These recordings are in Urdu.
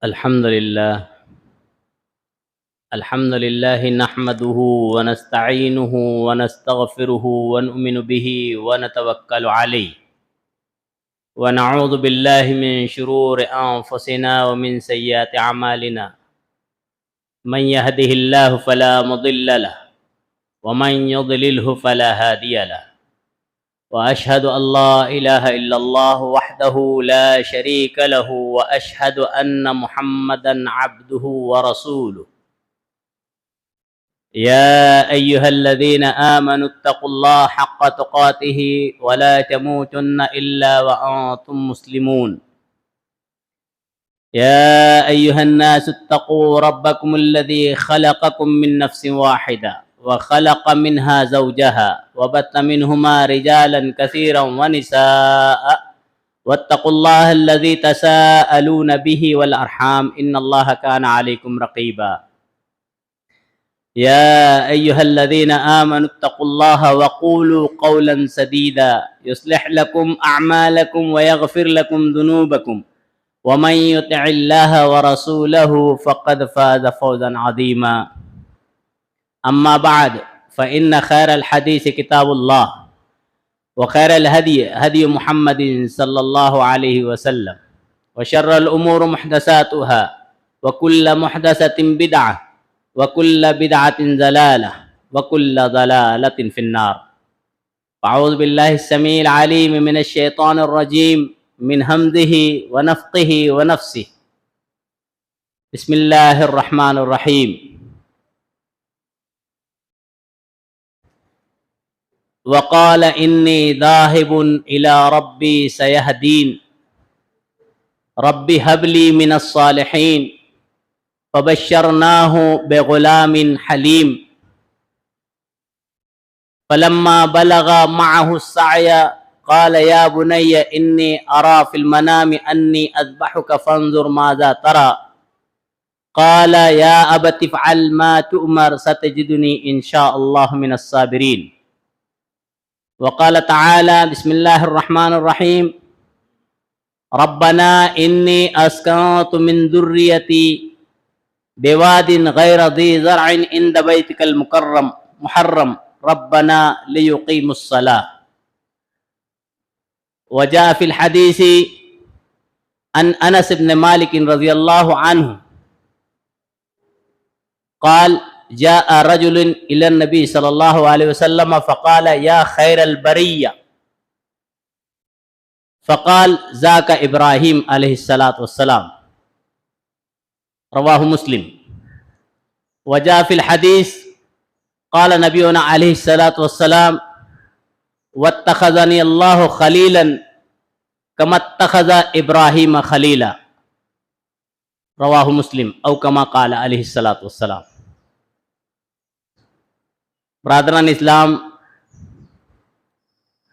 الحمد لله نحمده ونستعينه ونستغفره ونؤمن به ونتوكل عليه ونعوذ بالله من شرور أنفسنا ومن سيئات أعمالنا من يهده الله فلا مضل له ومن يضلله فلا هادي له وأشهد أن لا إله إلا الله وحده لا شريك له وأشهد أن محمدا عبده ورسوله يا أيها الذين آمنوا اتقوا الله حق تقاته ولا تموتن إلا وأنتم مسلمون يا أيها الناس اتقوا ربكم الذي خلقكم من نفس واحدة وخلق منها زوجها وبث منهما رجالا كثيرا ونساء واتقوا الله الذي تساءلون به والأرحام إن الله كان عليكم رقيبا يا أيها الذين آمنوا اتقوا الله وقولوا قولا سديدا يصلح لكم أعمالكم ويغفر لكم ذنوبكم ومن يطع الله ورسوله فقد فاز فوزا عظيما أما بعد فإن خير الحديث كتاب الله وخير الهدي هدي محمد صلى الله عليه وسلم وشر الأمور محدثاتها وكل محدثة بدعة وكل بدعة ضلالة وكل ضلالة في النار. أعوذ بالله السميع العليم من الشيطان الرجيم من همزه ونفخه ونفسه. بسم الله الرحمن الرحيم. وقال إني ذاهب إلى ربي سيهدين رب هب لي من الصالحين فبشرناه بغلام حليم فلما بلغ معه السعي قال يا بني إني أرى في المنام أني أذبحك فانظر ماذا ترى قال يا أبت افعل ما تؤمر ستجدني إن شاء الله من الصابرين. وقال تعالى بسم الله الرحمن الرحيم ربنا إني أسكنت من ذريتي بواد غير ذي زرع عند بيتك المحرم ربنا ليقيموا الصلاة. وجاء في الحديث عن أنس بن مالك رضي الله عنه قال جاء رجل إلى النبي صلى الله عليه وسلم فقال يا خير البرية فقال ذاك إبراهيم عليه الصلاة والسلام. رواه مسلم. وجاء في الحديث قال نبينا عليه الصلاة والسلام واتخذني الله خليلا كما اتخذ إبراهيم خليلا. رواه مسلم او كما قال عليه الصلاة والسلام. برادران اسلام،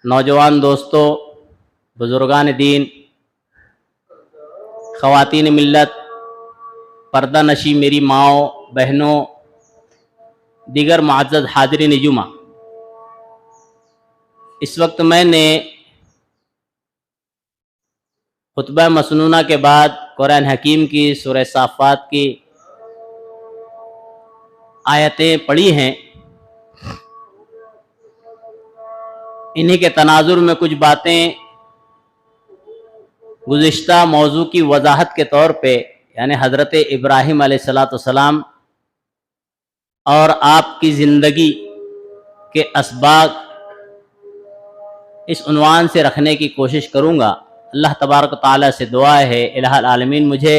نوجوان دوستو، بزرگان دین، خواتین ملت، پردہ نشی میری ماؤں، بہنوں، دیگر معزز حاضرین جمعہ، اس وقت میں نے خطبہ مسنونہ کے بعد قرآن حکیم کی سورہ صافات کی آیتیں پڑھی ہیں. انہی کے تناظر میں کچھ باتیں گزشتہ موضوع کی وضاحت کے طور پہ، یعنی حضرت ابراہیم علیہ السلام اور آپ کی زندگی کے اسباق، اس عنوان سے رکھنے کی کوشش کروں گا. اللہ تبارک و تعالیٰ سے دعا ہے الہ العالمین مجھے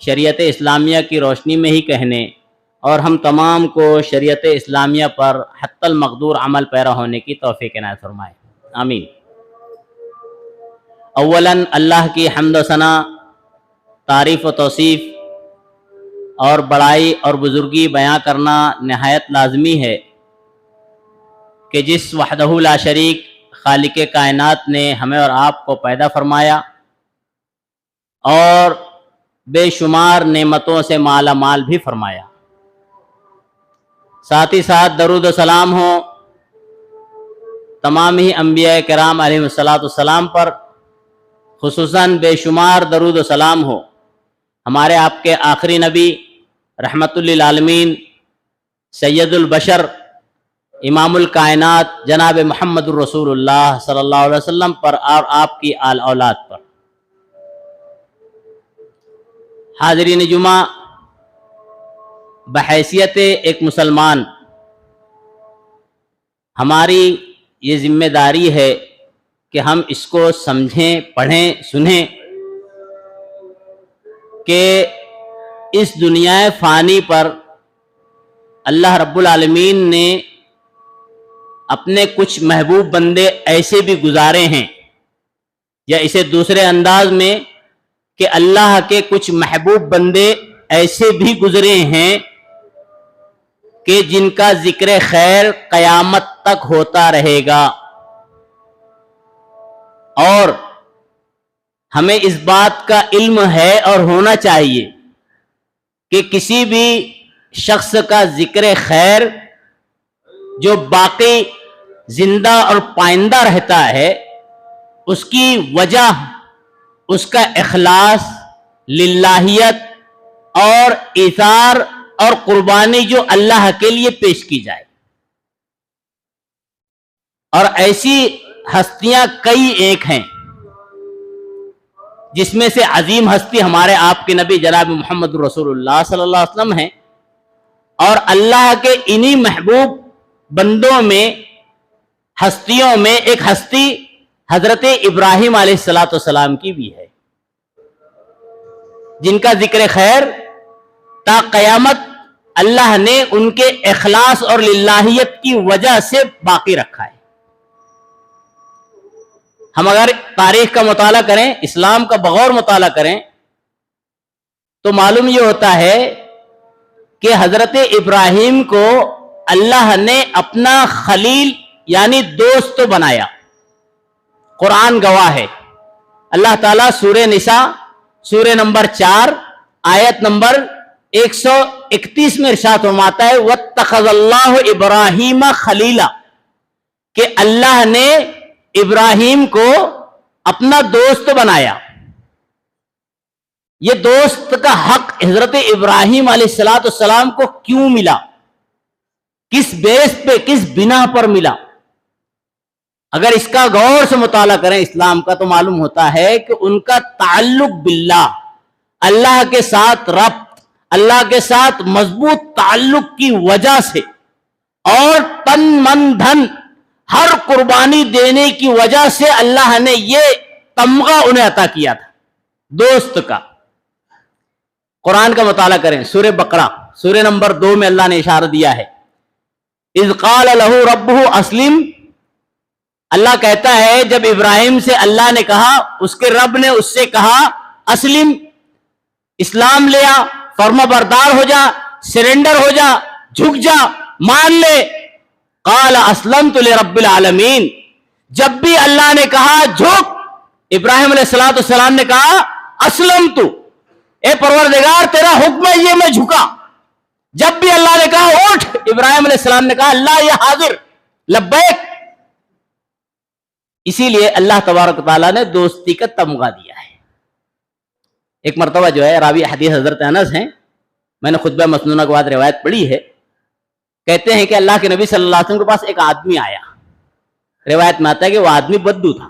شریعت اسلامیہ کی روشنی میں ہی کہنے اور ہم تمام کو شریعت اسلامیہ پر حتی المقدور عمل پیرا ہونے کی توفیق عنایت فرمائے. آمین. اولاً اللہ کی حمد و ثنا، تعریف و توصیف اور بڑائی اور بزرگی بیان کرنا نہایت لازمی ہے کہ جس وحدہ لا شریک خالق کائنات نے ہمیں اور آپ کو پیدا فرمایا اور بے شمار نعمتوں سے مالا مال بھی فرمایا. ساتھ ہی ساتھ درود و سلام ہو تمام ہی انبیاء کرام علیہ الصلاۃ والسلام پر، خصوصاً بے شمار درود و سلام ہو ہمارے آپ کے آخری نبی رحمت للعالمین سید البشر امام الکائنات جناب محمد الرسول اللہ صلی اللہ علیہ وسلم پر اور آپ کی آل اولاد پر۔ حاضرین جمعہ، بحیثیت ایک مسلمان ہماری یہ ذمہ داری ہے کہ ہم اس کو سمجھیں، پڑھیں، سنیں کہ اس دنیا فانی پر اللہ رب العالمین نے اپنے کچھ محبوب بندے ایسے بھی گزارے ہیں، یا اسے دوسرے انداز میں کہ اللہ کے کچھ محبوب بندے ایسے بھی گزرے ہیں کہ جن کا ذکر خیر قیامت تک ہوتا رہے گا۔ اور ہمیں اس بات کا علم ہے اور ہونا چاہیے کہ کسی بھی شخص کا ذکر خیر جو باقی زندہ اور پائندہ رہتا ہے، اس کی وجہ اس کا اخلاص، للہیت اور ایثار اور قربانی جو اللہ کے لیے پیش کی جائے۔ اور ایسی ہستیاں کئی ایک ہیں، جس میں سے عظیم ہستی ہمارے آپ کے نبی جناب محمد رسول اللہ صلی اللہ علیہ وسلم ہیں، اور اللہ کے انہی محبوب بندوں میں، ہستیوں میں ایک ہستی حضرت ابراہیم علیہ السلام کی بھی ہے، جن کا ذکر خیر تا قیامت اللہ نے ان کے اخلاص اور للہیت کی وجہ سے باقی رکھا ہے۔ ہم اگر تاریخ کا مطالعہ کریں، اسلام کا بغور مطالعہ کریں، تو معلوم یہ ہوتا ہے کہ حضرت ابراہیم کو اللہ نے اپنا خلیل یعنی دوست بنایا۔ قرآن گواہ ہے، اللہ تعالیٰ سورہ نساء سورہ نمبر 4 آیت نمبر 131 میں ارشاد فرماتا ہے وَاتَّخَذَ اللَّهُ إِبْرَاهِيمَ خَلِيلًا، کہ اللہ نے ابراہیم کو اپنا دوست بنایا۔ یہ دوست کا حق حضرت ابراہیم علیہ السلام کو کیوں ملا، کس بیس پہ، کس بنا پر ملا؟ اگر اس کا غور سے مطالعہ کریں اسلام کا، تو معلوم ہوتا ہے کہ ان کا تعلق باللہ، اللہ کے ساتھ ربط، اللہ کے ساتھ مضبوط تعلق کی وجہ سے، اور تن من دھن ہر قربانی دینے کی وجہ سے اللہ نے یہ تمغہ انہیں عطا کیا تھا دوست کا۔ قرآن کا مطالعہ کریں، سورہ بقرہ سورہ نمبر 2 میں اللہ نے اشارہ دیا ہے اذ قال له ربه اسلم، اللہ کہتا ہے جب ابراہیم سے اللہ نے کہا، اس کے رب نے اس سے کہا اسلم، اسلام لے آ، فرما بردار ہو جا، سرنڈر ہو جا، جھک جا، مان لے۔ قال اسلمت لرب العالمین، جب بھی اللہ نے کہا جھک، ابراہیم علیہ السلام نے کہا اسلمت، اے پروردگار تیرا حکم ہے یہ میں جھکا۔ جب بھی اللہ نے کہا اٹھ، ابراہیم علیہ السلام نے کہا اللہ یہ حاضر، لبیک۔ اسی لیے اللہ تبارک تعالیٰ نے دوستی کا تمغہ دیا ہے۔ ایک مرتبہ جو ہے راوی حدیث حضرت انس ہیں، میں نے خطبہ مسنونہ کے بعد روایت پڑھی ہے، کہتے ہیں کہ اللہ کے نبی صلی اللہ علیہ وسلم کے پاس ایک آدمی آیا، روایت میں آتا ہے کہ وہ آدمی بدو تھا۔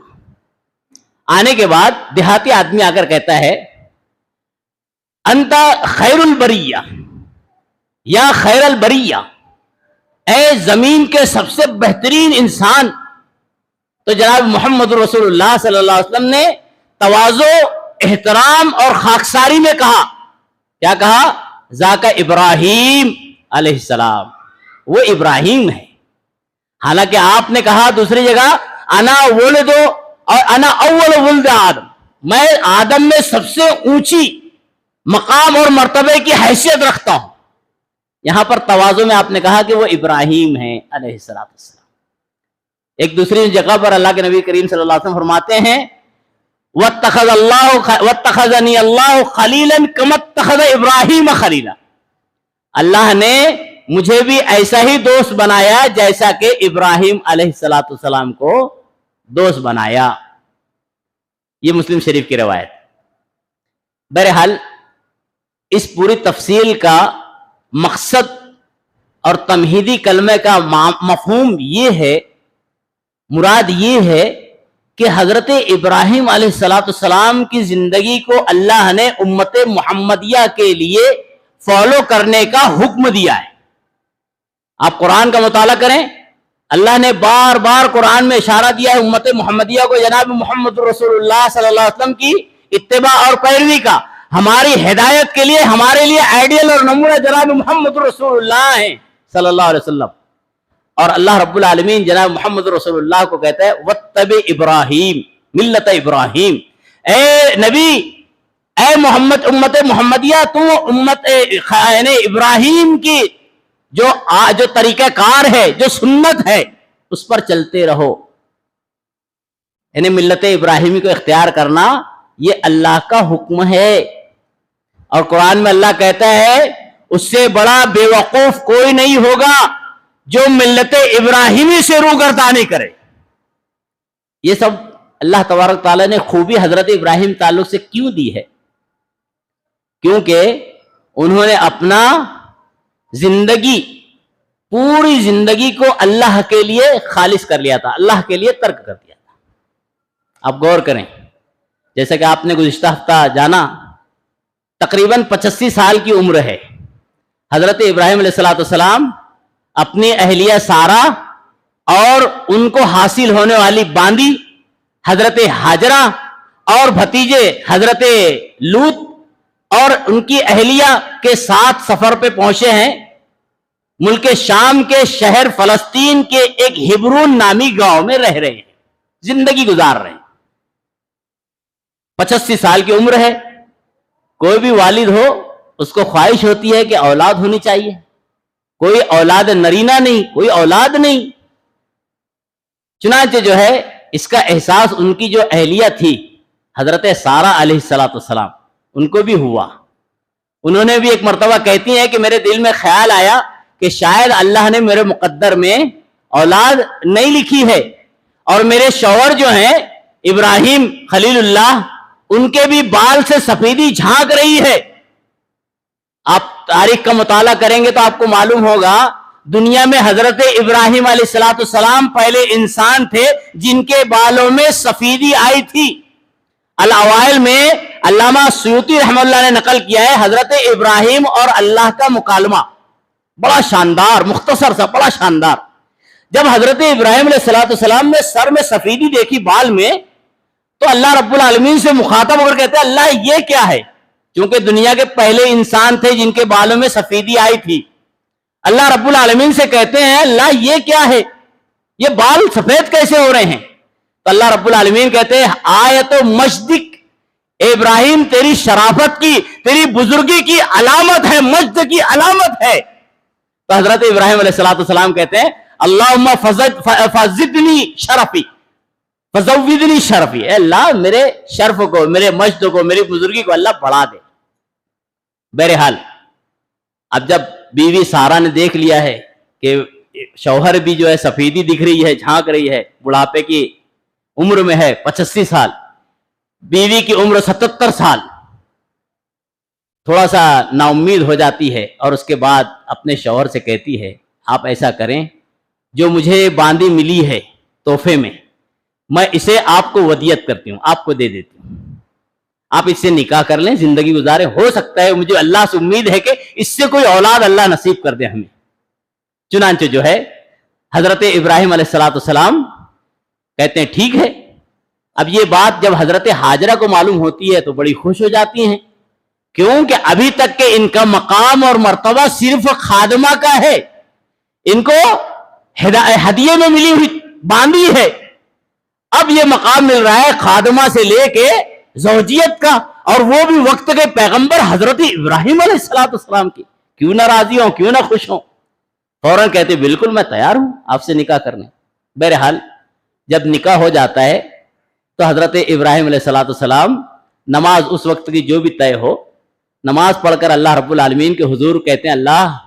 آنے کے بعد دیہاتی آدمی آ کر کہتا ہے انت خیر البریہ یا خیر البریہ، اے زمین کے سب سے بہترین انسان۔ تو جناب محمد رسول اللہ صلی اللہ علیہ وسلم نے تواضع، احترام اور خاکساری میں کہا، کیا کہا؟ ذاک ابراہیم علیہ السلام، وہ ابراہیم ہے۔ حالانکہ آپ نے کہا دوسری جگہ انا ولد اور انا اول ولد آدم، میں آدم میں سب سے اونچی مقام اور مرتبے کی حیثیت رکھتا ہوں۔ یہاں پر تواضع میں آپ نے کہا کہ وہ ابراہیم ہیں علیہ السلام۔ ایک دوسری جگہ پر اللہ کے نبی کریم صلی اللہ علیہ وسلم فرماتے ہیں وَاتَّخَذَنِي اللَّهُ خَلِيلًا كَمَا اتَّخَذَ إِبْرَاهِيمَ خَلِيلًا، اللہ نے مجھے بھی ایسا ہی دوست بنایا جیسا کہ ابراہیم علیہ السلام کو دوست بنایا۔ یہ مسلم شریف کی روایت۔ بہرحال اس پوری تفصیل کا مقصد اور تمہیدی کلمے کا مفہوم یہ ہے، مراد یہ ہے کہ حضرت ابراہیم علیہ السلام کی زندگی کو اللہ نے امت محمدیہ کے لیے فالو کرنے کا حکم دیا ہے۔ آپ قرآن کا مطالعہ کریں، اللہ نے بار بار قرآن میں اشارہ دیا ہے امت محمدیہ کو جناب محمد رسول اللہ صلی اللہ علیہ وسلم کی اتباع اور پیروی کا۔ ہماری ہدایت کے لیے، ہمارے لیے آئیڈیل اور نمونہ جناب محمد رسول اللہ ہیں صلی اللہ علیہ وسلم۔ اور اللہ رب العالمین جناب محمد رسول اللہ کو کہتا ہے وَاتَّبِعْ ابراہیم ملت ابراہیم، اے نبی، اے محمد امت محمدیہ، تم امت ابراہیم کی جو طریقہ کار ہے، جو سنت ہے، اس پر چلتے رہو۔ یعنی ملت ابراہیمی کو اختیار کرنا یہ اللہ کا حکم ہے۔ اور قرآن میں اللہ کہتا ہے اس سے بڑا بے وقوف کوئی نہیں ہوگا جو ملت ابراہیمی سے روگردانی کرے۔ یہ سب اللہ تبارک تعالیٰ نے خوبی حضرت ابراہیم تعلق سے کیوں دی ہے؟ کیونکہ انہوں نے اپنا زندگی، پوری زندگی کو اللہ کے لیے خالص کر لیا تھا، اللہ کے لیے ترک کر دیا تھا۔ آپ غور کریں، جیسا کہ آپ نے گزشتہ ہفتہ جانا، تقریباً 85 سال کی عمر ہے۔ حضرت ابراہیم علیہ السلام اپنی اہلیہ سارہ اور ان کو حاصل ہونے والی باندی حضرت ہاجرہ اور بھتیجے حضرت لوط اور ان کی اہلیہ کے ساتھ سفر پہ پہنچے ہیں۔ ملک شام کے شہر فلسطین کے ایک ہبرون نامی گاؤں میں رہ رہے ہیں، زندگی گزار رہے ہیں۔ 85 سال کی عمر ہے۔ کوئی بھی والد ہو اس کو خواہش ہوتی ہے کہ اولاد ہونی چاہیے۔ کوئی اولاد نرینہ نہیں، کوئی اولاد نہیں۔ چنانچہ جو ہے اس کا احساس ان کی جو اہلیہ تھی حضرت سارہ علیہ السلام، ان کو بھی ہوا۔ انہوں نے بھی ایک مرتبہ کہتی ہیں کہ میرے دل میں خیال آیا کہ شاید اللہ نے میرے مقدر میں اولاد نہیں لکھی ہے، اور میرے شوہر جو ہیں ابراہیم خلیل اللہ، ان کے بھی بال سے سفیدی جھانک رہی ہے۔ آپ تاریخ کا مطالعہ کریں گے تو آپ کو معلوم ہوگا دنیا میں حضرت ابراہیم علیہ السلام پہلے انسان تھے جن کے بالوں میں سفیدی آئی تھی۔ الاوائل میں علامہ سیوطی رحمہ اللہ نے نقل کیا ہے حضرت ابراہیم اور اللہ کا مکالمہ، بڑا شاندار، مختصر سا، بڑا شاندار۔ جب حضرت ابراہیم علیہ السلام نے سر میں سفیدی دیکھی بال میں، تو اللہ رب العالمین سے مخاطب ہو کر کہتے ہیں اللہ یہ کیا ہے؟ کیونکہ دنیا کے پہلے انسان تھے جن کے بالوں میں سفیدی آئی تھی۔ اللہ رب العالمین سے کہتے ہیں اللہ یہ کیا ہے؟ یہ بال سفید کیسے ہو رہے ہیں؟ تو اللہ رب العالمین کہتے ہیں آیت مجدک، ابراہیم تیری شرافت کی، تیری بزرگی کی علامت ہے، مجد کی علامت ہے۔ تو حضرت ابراہیم علیہ السلام کہتے ہیں اللہم فزدنی شرفی، فزودنی شرفی، اے اللہ میرے شرف کو، میرے مجد کو، میری بزرگی کو اللہ بڑھا دے۔ بہرحال اب جب بیوی سارہ نے دیکھ لیا ہے کہ شوہر بھی جو ہے سفیدی دکھ رہی ہے، جھانک رہی ہے، بڑھاپے کی عمر میں ہے، 85 سال، بیوی کی عمر 77 سال، تھوڑا سا نا امید ہو جاتی ہے، اور اس کے بعد اپنے شوہر سے کہتی ہے آپ ایسا کریں، جو مجھے باندی ملی ہے تحفے میں اسے آپ کو ودیت کرتی ہوں، آپ کو دے دیتی ہوں، آپ اس سے نکاح کر لیں، زندگی گزاریں، ہو سکتا ہے مجھے اللہ سے امید ہے کہ اس سے کوئی اولاد اللہ نصیب کر دے ہمیں۔ چنانچہ جو ہے حضرت ابراہیم علیہ السلام کہتے ہیں ٹھیک ہے۔ اب یہ بات جب حضرت ہاجرہ کو معلوم ہوتی ہے تو بڑی خوش ہو جاتی ہیں، کیونکہ ابھی تک کہ ان کا مقام اور مرتبہ صرف خادمہ کا ہے، ان کو ہدیے میں ملی ہوئی باندی ہے، اب یہ مقام مل رہا ہے خادمہ سے لے کے زوجیت کا، اور وہ بھی وقت کے پیغمبر حضرت ابراہیم علیہ السلام کی۔ کیوں نہ راضی ہوں، کیوں نہ خوش ہوں؟ فوراً کہتے بالکل میں تیار ہوں آپ سے نکاح کرنے۔ بہرحال جب نکاح ہو جاتا ہے تو حضرت ابراہیم علیہ السلام نماز اس وقت کی جو بھی طے ہو، نماز پڑھ کر اللہ رب العالمین کے حضور کہتے ہیں اللہ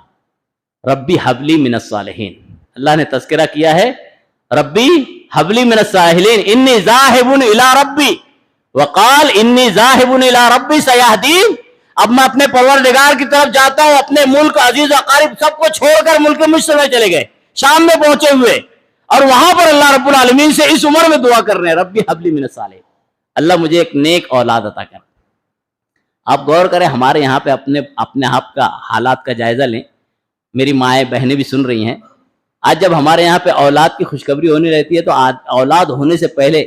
ربی حبلی من الصالحین، اللہ نے تذکرہ کیا ہے ربی حبلی من الصالحین انی ذاہب الی ربی وقال انی ذاہب الی ربی سیہدین، اب میں اپنے پروردگار کی طرف جاتا ہوں، اپنے ملک، عزیز اقارب سب کو چھوڑ کر ملک مصر میں چلے گئے، شام میں پہنچے ہوئے، اور وہاں پر اللہ رب العالمین سے اس عمر میں دعا کر رہے ہیں ربی حب لی من الصالحین، اللہ مجھے ایک نیک اولاد عطا کر۔ آپ غور کریں، ہمارے یہاں پہ اپنے آپ کا حالات کا جائزہ لیں، میری مائیں بہنیں بھی سن رہی ہیں۔ آج جب ہمارے یہاں پہ اولاد کی خوشخبری ہونی رہتی ہے تو اولاد ہونے سے پہلے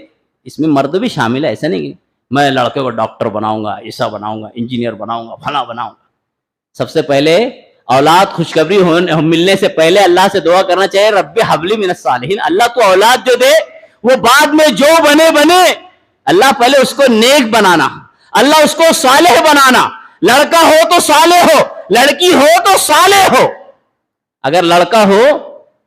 اس میں مرد بھی شامل ہے، ایسا نہیں کہ میں لڑکے کو ڈاکٹر بناؤں گا، ایسا بناؤں گا، انجینئر بناؤں گا، فلاں بناؤں گا۔ سب سے پہلے اولاد خوشخبری ملنے سے پہلے اللہ سے دعا کرنا چاہیے رب حب لی من الصالحین، اللہ تو اولاد جو دے وہ بعد میں جو بنے اللہ پہلے اس کو نیک بنانا، اللہ اس کو صالح بنانا، لڑکا ہو تو صالح ہو، لڑکی ہو تو صالح ہو۔ اگر لڑکا ہو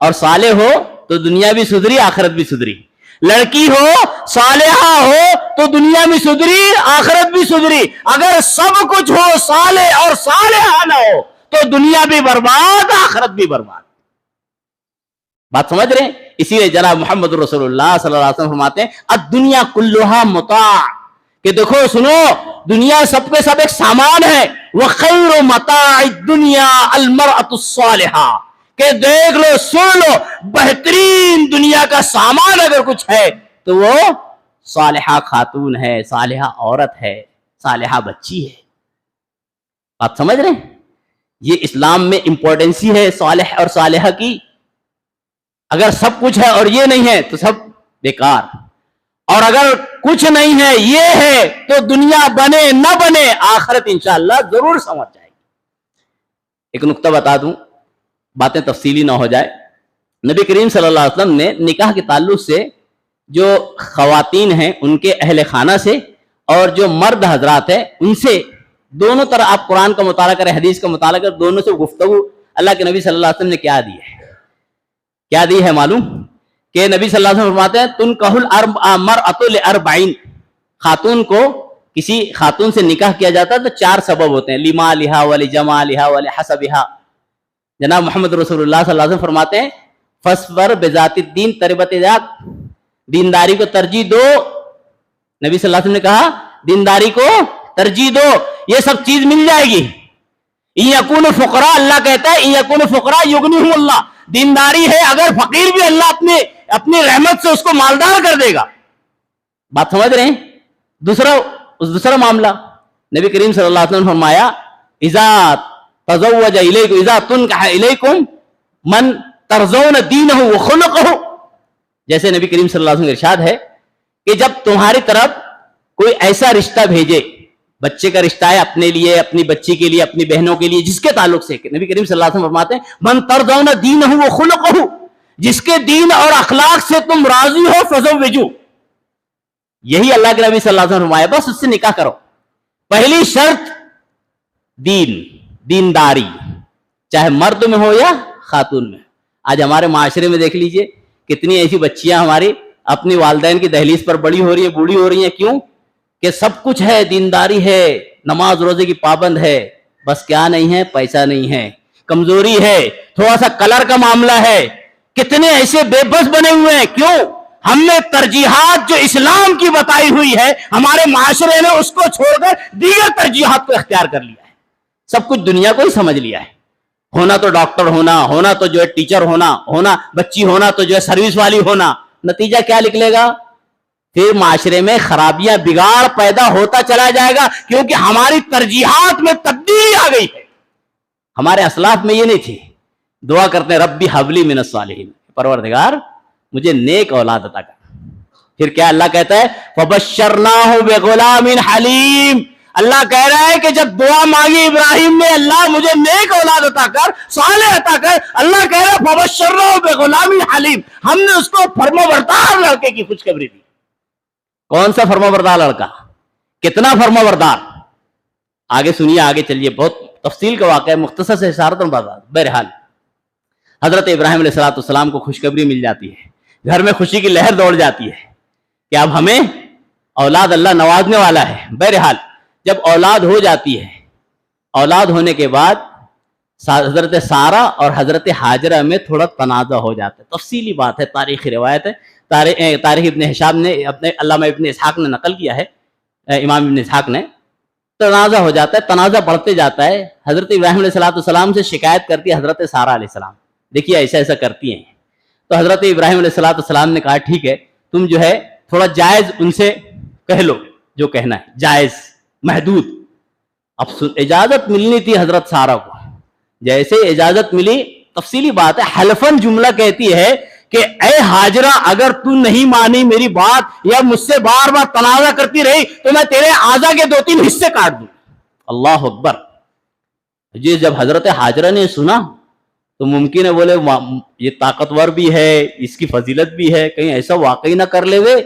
اور صالح ہو تو دنیا بھی سدھری آخرت بھی سدھری، لڑکی ہو صالحہ ہو تو دنیا بھی سدھری آخرت بھی سدھری۔ اگر سب کچھ ہو صالح اور صالحہ نہ ہو تو دنیا بھی برباد آخرت بھی برباد۔ بات سمجھ رہے ہیں؟ اسی لیے جناب محمد رسول اللہ صلی اللہ علیہ وسلم فرماتے ہیں الدنیا کلھا متاع، کہ دیکھو سنو، دنیا سب کے سب ایک سامان ہے، وخیر متاع الدنیا المرأة الصالحہ، کہ دیکھ لو سن لو بہترین دنیا کا سامان اگر کچھ ہے تو وہ صالحہ خاتون ہے، صالحہ عورت ہے، صالحہ بچی ہے۔ آپ سمجھ رہے ہیں؟ یہ اسلام میں امپورٹنسی ہے صالح اور صالحہ کی۔ اگر سب کچھ ہے اور یہ نہیں ہے تو سب بیکار، اور اگر کچھ نہیں ہے یہ ہے تو دنیا بنے نہ بنے آخرت انشاءاللہ ضرور سمجھ جائے گی۔ ایک نقطہ بتا دوں، باتیں تفصیلی نہ ہو جائے، نبی کریم صلی اللہ علیہ وسلم نے نکاح کے تعلق سے جو خواتین ہیں ان کے اہل خانہ سے اور جو مرد حضرات ہیں ان سے دونوں طرح، آپ قرآن کا مطالعہ کریں، حدیث کا مطالعہ کریں، دونوں سے گفتگو اللہ کے نبی صلی اللہ علیہ وسلم نے کیا دی ہے، کیا دی ہے معلوم؟ کہ نبی صلی اللہ علیہ وسلم فرماتے ہیں تنکح المرأة لأربعین، خاتون کو کسی خاتون سے نکاح کیا جاتا ہے تو 4 سبب ہوتے ہیں، لمالہا ولجمالہا ولحسبہا۔ جناب محمد رسول اللہ صلی اللہ علیہ وسلم فرماتے ہیں فاصبر بذات الدین تربت یداک، دینداری کو ترجیح دو۔ نبی صلی اللہ علیہ وسلم نے کہا دینداری کو ترجیح دو، یہ سب چیز مل جائے گی۔ ان یکونوا فقراء، اللہ کہتا ہے ان یکونوا فقراء یغنیہم اللہ، دینداری ہے اگر فقیر بھی اللہ اپنی رحمت سے اس کو مالدار کر دے گا۔ بات سمجھ رہے ہیں؟ دوسرا معاملہ نبی کریم صلی اللہ علیہ وسلم نے فرمایا اذا تزوج الیکم اذا تنکح الیکم من ترضون دینہ وخلقہ، جیسے نبی کریم صلی اللہ علیہ وسلم ارشاد ہے کہ جب تمہاری طرف کوئی ایسا رشتہ بھیجے، بچے کا رشتہ ہے اپنے لیے، اپنی بچی کے لیے، اپنی بہنوں کے لیے، جس کے تعلق سے کہ نبی کریم صلی اللہ علیہ وسلم فرماتے ہیں من ترضون دینہ وخلقہ، جس کے دین اور اخلاق سے تم راضی ہو فزوجو، یہی اللہ کے نبی صلی اللہ علیہ وسلم فرمایا بس اس سے نکاح کرو۔ پہلی شرط دینداری، چاہے مرد میں ہو یا خاتون میں۔ آج ہمارے معاشرے میں دیکھ لیجئے کتنی ایسی بچیاں ہماری اپنی والدین کی دہلیز پر بڑی ہو رہی ہیں، بوڑھی ہو رہی ہیں، کیوں کہ سب کچھ ہے، دینداری ہے، نماز روزے کی پابند ہے، بس کیا نہیں ہے؟ پیسہ نہیں ہے، کمزوری ہے، تھوڑا سا کلر کا معاملہ ہے۔ کتنے ایسے بے بس بنے ہوئے ہیں، کیوں؟ ہم نے ترجیحات جو اسلام کی بتائی ہوئی ہے ہمارے معاشرے نے اس کو چھوڑ کر دیگر ترجیحات کو اختیار کر لیا ہے، سب کچھ دنیا کو ہی سمجھ لیا ہے۔ ہونا تو ڈاکٹر ہونا تو جو ہے ٹیچر ہونا بچی ہونا تو جو ہے سروس والی ہونا، نتیجہ کیا نکلے گا؟ پھر معاشرے میں خرابیاں، بگاڑ پیدا ہوتا چلا جائے گا، کیونکہ ہماری ترجیحات میں تبدیلی آ گئی ہے۔ ہمارے اسلاف میں یہ نہیں تھی۔ دعا کرتے ہیں ربی حب لی من الصالحین، پروردگار مجھے نیک اولاد عطا کر۔ پھر کیا اللہ کہتا ہے فبشرناہ بغلام حلیم، اللہ کہہ رہا ہے کہ جب دعا مانگی ابراہیم نے اللہ مجھے نیک اولاد عطا کر، صالح عطا کر، اللہ کہہ رہا ہے فبشرناہ بغلام حلیم، ہم نے اس کو فرمانبردار لڑکے کی خوشخبری دی۔ کون سا فرمانبردار لڑکا؟ کتنا فرمانبردار؟ آگے سنیے، آگے چلیے، بہت تفصیل کا واقعہ ہے، مختصر سے اشارت میں بتا۔ بہرحال حضرت ابراہیم علیہ السلام کو خوشخبری مل جاتی ہے، گھر میں خوشی کی لہر دوڑ جاتی ہے کہ اب ہمیں اولاد اللہ نوازنے والا ہے۔ بہرحال جب اولاد ہو جاتی ہے، اولاد ہونے کے بعد حضرت سارہ اور حضرت ہاجرہ میں تھوڑا تنازع ہو جاتا ہے، تفصیلی بات ہے، تاریخی روایت ہے، تاریخ ابن ہشام نے، اپنے علامہ ابن اسحاق نے نقل کیا ہے، امام ابن اسحاق نے تنازع ہو جاتا ہے، تنازع بڑھتے جاتا ہے. حضرت ابراہیم علیہ السلام سے شکایت کرتی ہے حضرت سارہ علیہ السلام، دیکھیے ایسا ایسا کرتی ہیں. تو حضرت ابراہیم علیہ السلام نے کہا ٹھیک ہے، تم جو ہے تھوڑا جائز ان سے کہہ لو جو کہنا ہے، جائز محدود. اب اجازت ملنی تھی حضرت سارہ کو، جیسے اجازت ملی، تفصیلی بات ہے، حلفاً جملہ کہتی ہے کہ اے ہاجرہ اگر تو نہیں مانی میری بات یا مجھ سے بار بار تنازع کرتی رہی تو میں تیرے اعضا کے 2-3 حصے کاٹ دوں. اللہ اکبر. جی جب حضرت ہاجرہ نے سنا تو ممکن ہے بولے یہ طاقتور بھی ہے، اس کی فضیلت بھی ہے، کہیں ایسا واقعی نہ کر لے وے،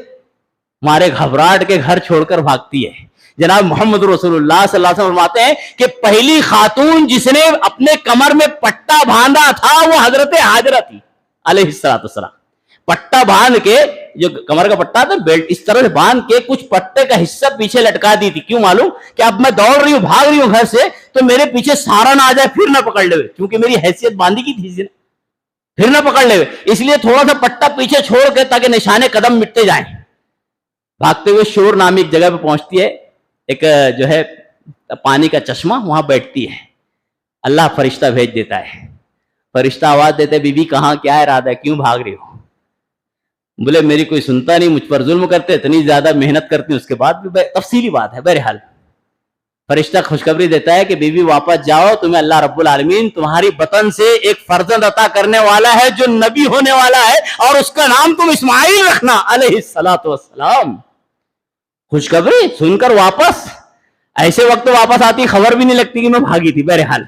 مارے گھبراہٹ کے گھر چھوڑ کر بھاگتی ہے. جناب محمد رسول اللہ صلی اللہ علیہ وسلم فرماتے ہیں کہ پہلی خاتون جس نے اپنے کمر میں پٹا باندھا تھا وہ حضرت ہاجرہ تھی علیہ السلام. پٹا باندھ کے، جو کمر کا پٹا تھا بیلٹ اس طرح سے باندھ کے کچھ پٹے کا حصہ پیچھے لٹکا دی تھی. کیوں معلوم؟ کہ اب میں دوڑ رہی ہوں، بھاگ رہی ہوں گھر سے، تو میرے پیچھے سارا نہ آ جائے، پھر نہ پکڑ لے، کیونکہ میری حیثیت باندھی کی تھی، پھر نہ پکڑ لے، اس لیے تھوڑا سا پٹا پیچھے چھوڑ کے تاکہ نشانے قدم مٹتے جائیں. بھاگتے ہوئے شور نامی ایک جگہ پہ پہنچتی ہے، ایک جو ہے پانی کا چشمہ، وہاں بیٹھتی ہے. اللہ فرشتہ بھیج دیتا ہے. فرشتہ آواز دیتے بی بی کہاں، کیا ارادہ ہے، کیوں بھاگ رہی ہو؟ بولے میری کوئی سنتا نہیں، مجھ پر ظلم کرتے، اتنی زیادہ محنت کرتی اس کے بعد بھی. تفصیلی بات ہے. بہرحال فرشتہ خوشخبری دیتا ہے کہ بی بی واپس جاؤ، تمہیں اللہ رب العالمین تمہاری بطن سے ایک فرزند عطا کرنے والا ہے جو نبی ہونے والا ہے، اور اس کا نام تم اسماعیل رکھنا علیہ السلام. خوشخبری سن کر واپس، ایسے وقت واپس آتی، خبر بھی نہیں لگتی کہ میں بھاگی تھی. بہرحال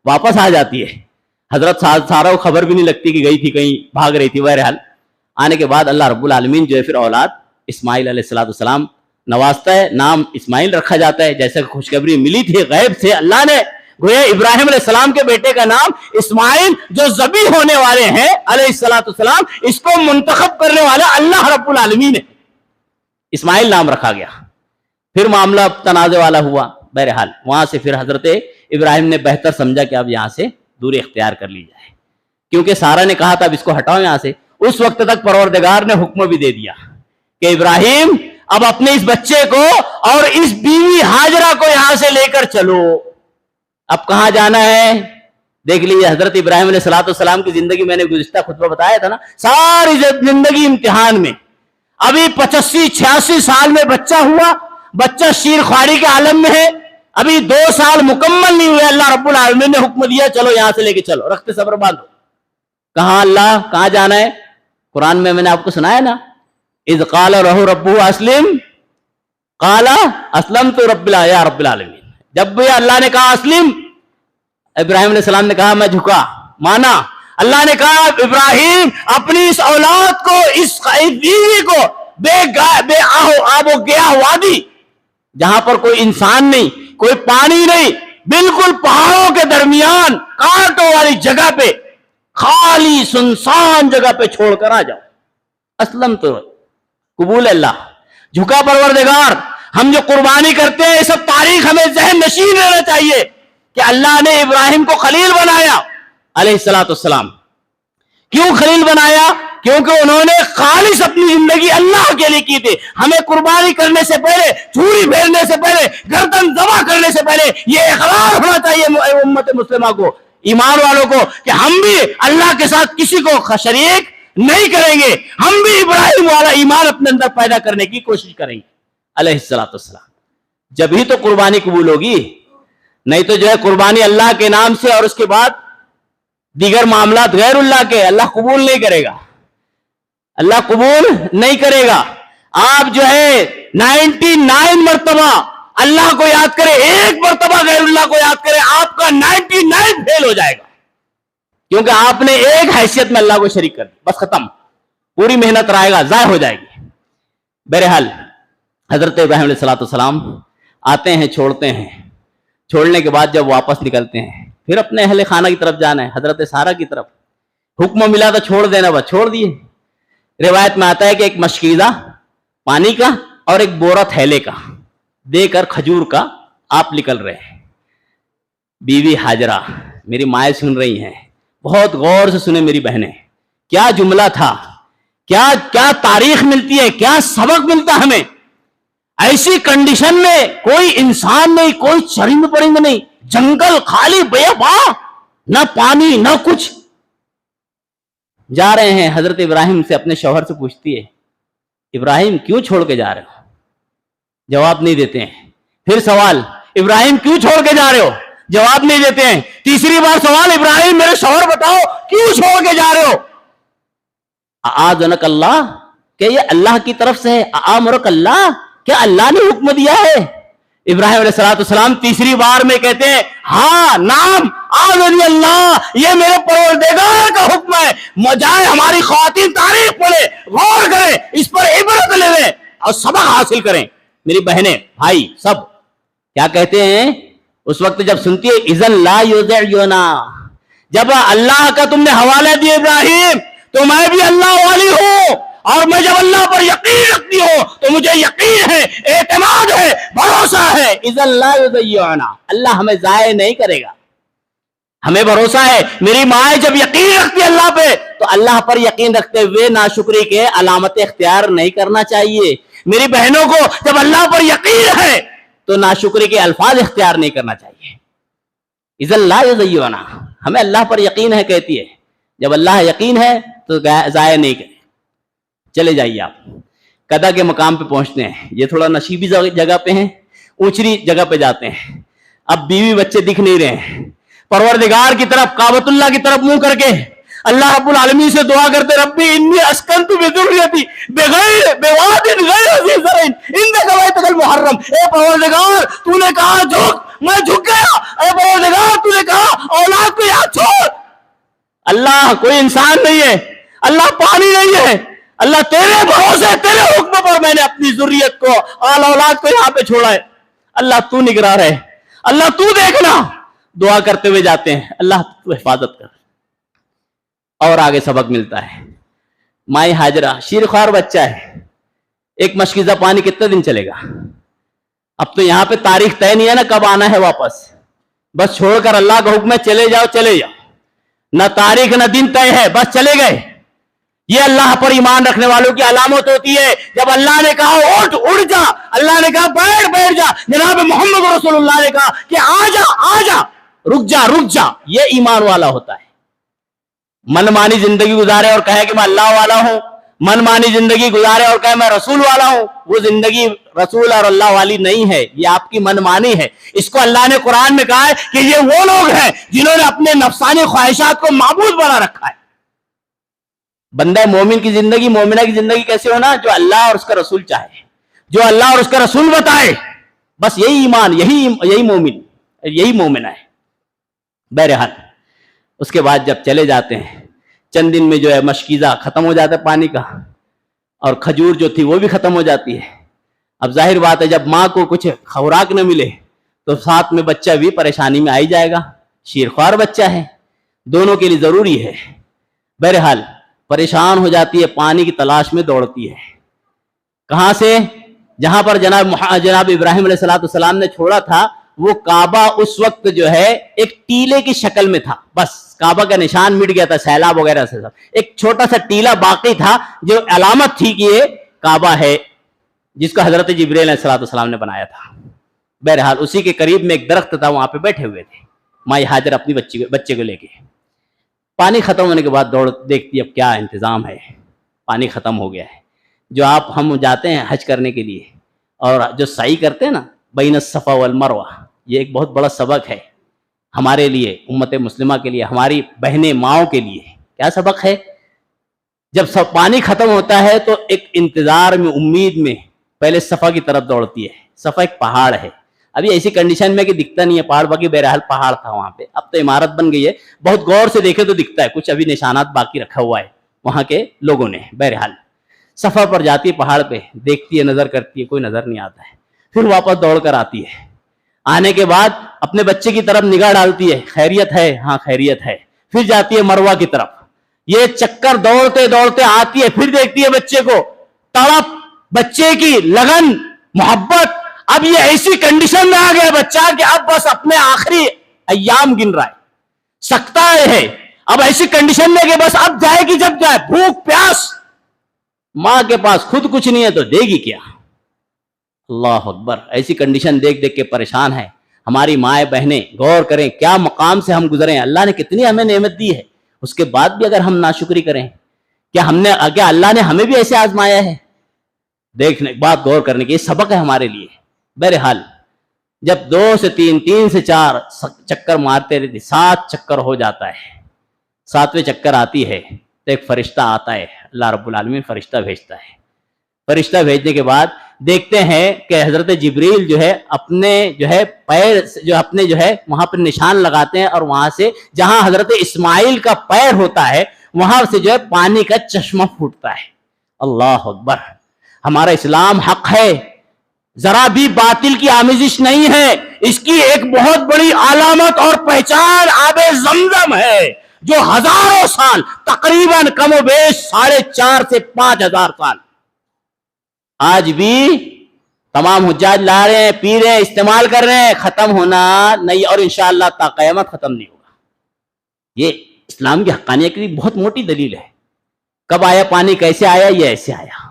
واپس آ جاتی ہے. حضرت سارہ کو خبر بھی نہیں لگتی کہ گئی تھی کہیں، بھاگ رہی تھی. بہرحال آنے کے بعد اللہ رب العالمین جو ہے پھر اولاد اسماعیل علیہ السلام نوازتا ہے. نام اسماعیل رکھا جاتا ہے، جیسے خوشخبری ملی تھی غیب سے اللہ نے، گویا ابراہیم علیہ السلام کے بیٹے کا نام اسماعیل جو ذبح ہونے والے ہیں علیہ السلام، اس کو منتخب کرنے والا اللہ رب العالمین ہے. اسماعیل نام رکھا گیا. پھر معاملہ تنازع والا ہوا. بہرحال وہاں سے پھر حضرت ابراہیم نے بہتر سمجھا کہ اب یہاں سے دوری اختیار کر لی جائے، کیونکہ سارہ نے کہا تھا اب اس کو ہٹاؤ یہاں سے. اس وقت تک پروردگار نے حکم بھی دے دیا کہ ابراہیم اب اپنے اس بچے کو اور اس بیوی ہاجرہ کو یہاں سے لے کر چلو. اب کہاں جانا ہے دیکھ لیجیے. حضرت ابراہیم علیہ السلام کی زندگی میں نے گزشتہ خطبہ بتایا تھا نا، ساری زندگی امتحان میں. ابھی 85-86 سال میں بچہ ہوا، بچہ شیر خواری کے عالم میں ہے، ابھی 2 سال مکمل نہیں ہوئے، اللہ رب العالمین نے حکم دیا چلو یہاں سے لے کے چلو، رخت صبر باندھو. کہاں اللہ، کہاں جانا ہے؟ قرآن میں نے آپ کو سنایا نا، اذ قال رہو ربو اسلم قال اسلمت رب العالمین. جب بھی اللہ نے کہا اسلم، ابراہیم علیہ السلام نے کہا میں جھکا، مانا. اللہ نے کہا ابراہیم اپنی اس اولاد کو، اس بیوی کو بے آب و گیا وادی، جہاں پر کوئی انسان نہیں، کوئی پانی نہیں، بالکل پہاڑوں کے درمیان کانٹوں والی جگہ پہ، خالی سنسان جگہ پہ چھوڑ کر آ جاؤ. اسلم تو قبول اللہ. جھکا پروردگار. ہم جو قربانی کرتے ہیں یہ سب تاریخ ہمیں ذہن نشین رہنا چاہیے کہ اللہ نے ابراہیم کو خلیل بنایا علیہ السلام. کیوں خلیل بنایا؟ کیونکہ انہوں نے خالص اپنی زندگی اللہ کے لیے کی تھی. ہمیں قربانی کرنے سے پہلے، چھری پھیرنے سے پہلے، گردن ذبح کرنے سے پہلے یہ اقرار ہونا چاہیے امت مسلمہ کو، ایمان والوں کو، کہ ہم بھی اللہ کے ساتھ کسی کو شریک نہیں کریں گے. ہم بھی ابراہیم والا ایمان اپنے اندر پیدا کرنے کی کوشش کریں گے علیہ السلام. جب ہی تو قربانی قبول ہوگی، نہیں تو جو ہے قربانی اللہ کے نام سے اور اس کے بعد دیگر معاملات غیر اللہ کے، اللہ قبول نہیں کرے گا. اللہ قبول نہیں کرے گا. آپ جو ہے 99 مرتبہ اللہ کو یاد کرے، 1 مرتبہ غیر اللہ کو یاد کرے، آپ کا 99 فیل ہو جائے گا، کیونکہ آپ نے ایک حیثیت میں اللہ کو شریک کر دیا. بس ختم، پوری محنت رائے گا ضائع ہو جائے گی. بہرحال حضرت ابراہیم علیہ السلام آتے ہیں، چھوڑتے ہیں. چھوڑنے کے بعد جب واپس نکلتے ہیں پھر اپنے اہل خانہ کی طرف جانا ہے، حضرت سارہ کی طرف. حکم ملا تھا چھوڑ دینا، بس چھوڑ دیے. روایت میں آتا ہے کہ ایک مشکیزہ پانی کا اور ایک بورا تھیلے کا دے کر کھجور کا آپ نکل رہے ہیں. بیوی ہاجرہ میری مائیں سن رہی ہیں، بہت غور سے سنیں میری بہنیں، کیا جملہ تھا، کیا تاریخ ملتی ہے، کیا سبق ملتا ہمیں. ایسی کنڈیشن میں کوئی انسان نہیں, کوئی چرند پرند نہیں, جنگل خالی بیابا, نہ پانی نہ کچھ. جا رہے ہیں, حضرت ابراہیم سے اپنے شوہر سے پوچھتی ہے, ابراہیم کیوں چھوڑ کے جا رہے ہو؟ جواب نہیں دیتے ہیں. پھر سوال, ابراہیم کیوں چھوڑ کے جا رہے ہو؟ جواب نہیں دیتے ہیں. تیسری بار سوال, ابراہیم میرے شوہر بتاؤ کیوں چھوڑ کے جا رہے ہو؟ اعاذنک اللہ, کہ یہ اللہ کی طرف سے ہے. امرک اللہ, کیا اللہ نے حکم دیا ہے؟ ابراہیم علیہ السلام تیسری بار میں کہتے ہیں, ہاں نام اعاذنی اللہ, یہ میرے پروردگار کا حکم ہے. جائے ہماری خواتین تاریخ پڑھے, غور کریں, اس پر عبرت لے لیں اور سبق حاصل کریں. میری بہنیں بھائی سب کیا کہتے ہیں اس وقت جب سنتی ہے, اذن لا یضعنا, جب اللہ کا تم نے حوالہ دیا ابراہیم, تو میں بھی اللہ والی ہوں, اور میں جب اللہ پر یقین رکھتی ہوں تو مجھے یقین ہے, اعتماد ہے, بھروسہ ہے. اذن لا یضعنا, اللہ ہمیں ضائع نہیں کرے گا, ہمیں بھروسہ ہے. میری ماں جب یقین رکھتی ہے اللہ پہ, تو اللہ پر یقین رکھتے ہوئے ناشکری کے علامت اختیار نہیں کرنا چاہیے. میری بہنوں کو جب اللہ پر یقین ہے تو ناشکری کے الفاظ اختیار نہیں کرنا چاہیے. اذن لا یضعنا, ہمیں اللہ پر یقین ہے کہتی ہے, جب اللہ یقین ہے تو ضائع نہیں کرے. چلے جائیے آپ قدا کے مقام پہ پہنچتے ہیں. یہ تھوڑا نشیبی جگہ پہ ہیں, اونچی جگہ پہ جاتے ہیں. اب بیوی بچے دکھ نہیں رہے ہیں. پروردگار کی طرف, کعبۃ اللہ کی طرف منہ کر کے اللہ رب العالمین سے دعا کرتے, ربی انی اسکنت بذریتی بغیر بواد غیر ذی زرع عندک بیتک المحرم. اے پروردگار تو نے کہا جھک, میں جھک گیا. اے پروردگار تو نے کہا اولاد کو یہاں چھوڑ. اللہ کوئی انسان نہیں ہے, اللہ پانی نہیں ہے, اللہ تیرے بھروسے تیرے حکم پر میں نے اپنی ذریت کو آل اولاد کو یہاں پہ چھوڑا ہے. اللہ تو نگراں رہے, اللہ تو دیکھنا. دعا کرتے ہوئے جاتے ہیں, اللہ تو حفاظت کر. اور آگے سبق ملتا ہے. مائی ہاجرہ شیر خوار بچہ ہے, ایک مشکیزہ پانی کتنے دن چلے گا؟ اب تو یہاں پہ تاریخ طے نہیں ہے نا کب آنا ہے واپس, بس چھوڑ کر اللہ کا حکم ہے چلے جاؤ چلے جاؤ, نہ تاریخ نہ دن طے ہے, بس چلے گئے. یہ اللہ پر ایمان رکھنے والوں کی علامت ہوتی ہے. جب اللہ نے کہا اٹھ اڑ جا, اللہ نے کہا بیٹھ جا, جناب محمد رسول اللہ نے کہا کہ آ جا رک جا, یہ ایمان والا ہوتا ہے. من مانی زندگی گزارے اور کہے کہ میں اللہ والا ہوں, من مانی زندگی گزارے اور کہے میں رسول والا ہوں, وہ زندگی رسول اور اللہ والی نہیں ہے, یہ آپ کی من مانی ہے. اس کو اللہ نے قرآن میں کہا ہے کہ یہ وہ لوگ ہیں جنہوں نے اپنے نفسانی خواہشات کو معبود بنا رکھا ہے. بندہ مومن کی زندگی, مومنہ کی زندگی کیسے ہونا؟ جو اللہ اور اس کا رسول چاہے, جو اللہ اور اس کا رسول بتائے, بس یہی ایمان, یہی مومن, یہی مومنہ ہے. بہرحال اس کے بعد جب چلے جاتے ہیں, چند دن میں جو ہے مشکیزہ ختم ہو جاتا ہے پانی کا, اور کھجور جو تھی وہ بھی ختم ہو جاتی ہے. اب ظاہر بات ہے جب ماں کو کچھ خوراک نہ ملے تو ساتھ میں بچہ بھی پریشانی میں آئی جائے گا. شیرخوار بچہ ہے, دونوں کے لیے ضروری ہے. بہرحال پریشان ہو جاتی ہے, پانی کی تلاش میں دوڑتی ہے. کہاں سے؟ جہاں پر جناب ابراہیم علیہ السلام نے چھوڑا تھا, وہ کعبہ اس وقت جو ہے ایک ٹیلے کی شکل میں تھا. بس کعبہ کا نشان مٹ گیا تھا سیلاب وغیرہ سے, سب ایک چھوٹا سا ٹیلا باقی تھا جو علامت تھی کہ یہ کعبہ ہے, جس کو حضرت جبرائیل علیہ السلام نے بنایا تھا. بہرحال اسی کے قریب میں ایک درخت تھا, وہاں پہ بیٹھے ہوئے تھے مائی ہاجر اپنی بچے کو لے کے. پانی ختم ہونے کے بعد دوڑ دیکھتی اب کیا انتظام ہے, پانی ختم ہو گیا ہے. جو ہم جاتے ہیں حج کرنے کے لیے اور جو سعی کرتے ہیں نا بین الصفا والمروہ, یہ ایک بہت بڑا سبق ہے ہمارے لیے, امت مسلمہ کے لیے, ہماری بہنیں ماؤں کے لیے. کیا سبق ہے؟ جب سب پانی ختم ہوتا ہے تو ایک انتظار میں, امید میں پہلے صفا کی طرف دوڑتی ہے. صفا ایک پہاڑ ہے, ابھی ایسی کنڈیشن میں کہ دکھتا نہیں ہے پہاڑ, باقی بہرحال پہاڑ تھا وہاں پہ. اب تو عمارت بن گئی ہے, بہت غور سے دیکھے تو دکھتا ہے, کچھ ابھی نشانات باقی رکھا ہوا ہے وہاں کے لوگوں نے. بہرحال صفا پر جاتی ہے, پہاڑ پہ دیکھتی ہے, نظر کرتی ہے, کوئی نظر نہیں آتا ہے. پھر واپس دوڑ کر آتی ہے. آنے کے بعد اپنے بچے کی طرف نگاہ ڈالتی ہے, خیریت ہے؟ ہاں خیریت ہے. پھر جاتی ہے مروہ کی طرف. یہ چکر دوڑتے دوڑتے آتی ہے, پھر دیکھتی ہے بچے کو, تڑپ, بچے کی لگن, محبت. اب یہ ایسی کنڈیشن میں آ گیا بچہ کہ اب بس اپنے آخری ایام گن رہا ہے, سکتا ہے. اب ایسی کنڈیشن میں کہ بس اب جائے گی جب جائے, بھوک پیاس, ماں کے پاس خود کچھ نہیں ہے تو دے گی کیا؟ اللہ اکبر، ایسی کنڈیشن دیکھ دیکھ کے پریشان ہے ہماری مائیں بہنیں. غور کریں کیا مقام سے ہم گزرے ہیں. اللہ نے کتنی ہمیں نعمت دی ہے، اس کے بعد بھی اگر ہم ناشکری کریں، کیا اللہ نے ہمیں بھی ایسے آزمایا ہے؟ دیکھنے بات غور کرنے کی، یہ سبق ہے ہمارے لیے. بہرحال جب 2 سے 3 3 سے 4 چکر مارتے رہتے، 7 چکر ہو جاتا ہے، 7ویں چکر آتی ہے تو ایک فرشتہ آتا ہے. اللہ رب العالمین فرشتہ بھیجتا ہے. فرشتہ بھیجنے کے بعد دیکھتے ہیں کہ حضرت جبریل جو ہے اپنے پیر اپنے وہاں پہ نشان لگاتے ہیں، اور وہاں سے جہاں حضرت اسماعیل کا پیر ہوتا ہے وہاں سے پانی کا چشمہ پھوٹتا ہے. اللہ اکبر. ہمارا اسلام حق ہے، ذرا بھی باطل کی آمیزش نہیں ہے. اس کی ایک بہت بڑی علامت اور پہچان آب زمزم ہے، جو ہزاروں سال تقریباً کم و بیش 4.5 سے 5,000 سال آج بھی تمام حجاج لا رہے ہیں، پی رہے ہیں، استعمال کر رہے ہیں. ختم ہونا نہیں، اور انشاءاللہ تا قیامت ختم نہیں ہوگا. یہ اسلام کی حقانیت کی بہت موٹی دلیل ہے. کب آیا پانی، کیسے آیا؟ یہ ایسے آیا.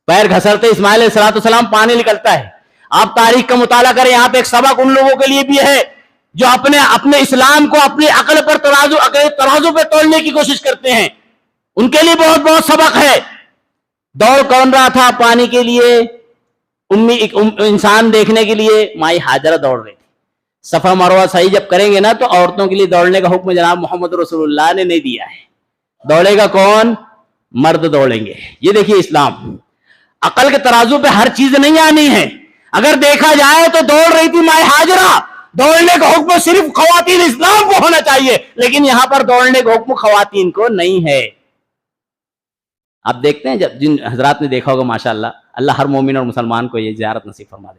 پیر گھسرتے اسماعیل علیہ السلام پانی نکلتا ہے. آپ تاریخ کا مطالعہ کریں، یہاں پہ ایک سبق ان لوگوں کے لیے بھی ہے جو اپنے اسلام کو اپنی عقل پر ترازو پہ تولنے کی کوشش کرتے ہیں. ان کے لیے بہت بہت سبق ہے. دوڑ کون رہا تھا پانی کے لیے؟ انسان دیکھنے کے لیے مائی ہاجرہ دوڑ رہی تھی. صفا مروہ صحیح جب کریں گے نا تو عورتوں کے لیے دوڑنے کا حکم جناب محمد رسول اللہ نے نہیں دیا ہے. دوڑے گا کون؟ مرد دوڑیں گے. یہ دیکھیے اسلام. عقل کے ترازو پہ ہر چیز نہیں آنی ہے. اگر دیکھا جائے تو دوڑ رہی تھی مائی ہاجرہ، دوڑنے کا حکم صرف خواتین اسلام کو ہونا چاہیے، لیکن یہاں پر دوڑنے کا حکم خواتین کو نہیں ہے. آپ دیکھتے ہیں جب جن حضرات نے دیکھا ہوگا ماشاءاللہ، اللہ ہر مومن اور مسلمان کو یہ زیارت نصیب فرما دے.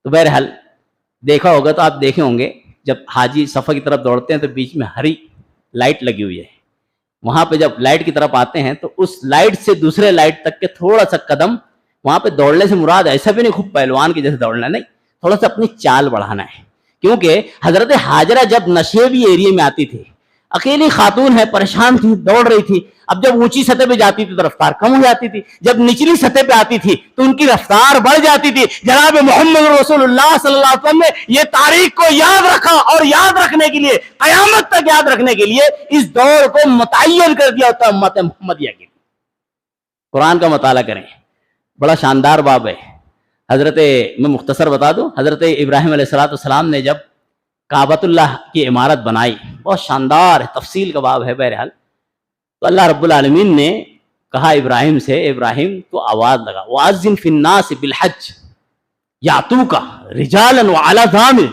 تو بہرحال دیکھا ہوگا تو آپ دیکھے ہوں گے جب حاجی صفا کی طرف دوڑتے ہیں تو بیچ میں ہری لائٹ لگی ہوئی ہے. وہاں پہ جب لائٹ کی طرف آتے ہیں تو اس لائٹ سے دوسرے لائٹ تک کے تھوڑا سا قدم، وہاں پہ دوڑنے سے مراد ایسا بھی نہیں خوب پہلوان کی جیسے دوڑنا، نہیں، تھوڑا سا اپنی چال بڑھانا ہے. کیونکہ حضرت حاجرہ جب نشیبی ایریے میں آتی تھی، اکیلی خاتون ہے، پریشان تھی، دوڑ رہی تھی. اب جب اونچی سطح پہ جاتی تھی تو رفتار کم ہو جاتی تھی، جب نچلی سطح پہ آتی تھی تو ان کی رفتار بڑھ جاتی تھی. جناب محمد رسول اللہ صلی اللہ علیہ وسلم نے یہ تاریخ کو یاد رکھا، اور یاد رکھنے کے لیے، قیامت تک یاد رکھنے کے لیے اس دوڑ کو متعین کر دیا ہوتا ہے امت محمدیہ کے لیے. قرآن کا مطالعہ کریں، بڑا شاندار باب ہے. میں مختصر بتا دوں، حضرت ابراہیم علیہ السلام نے جب کعبۃ اللہ کی عمارت بنائی، بہت شاندار ہے، تفصیل کا باب ہے. بہرحال تو اللہ رب العالمین نے کہا ابراہیم سے، ابراہیم تو آواز لگا، وَأَذِّن فِي النَّاسِ بِالْحَجِّ يَأْتُوكَ رِجَالًا وَعَلَىٰ ضَامِرٍ.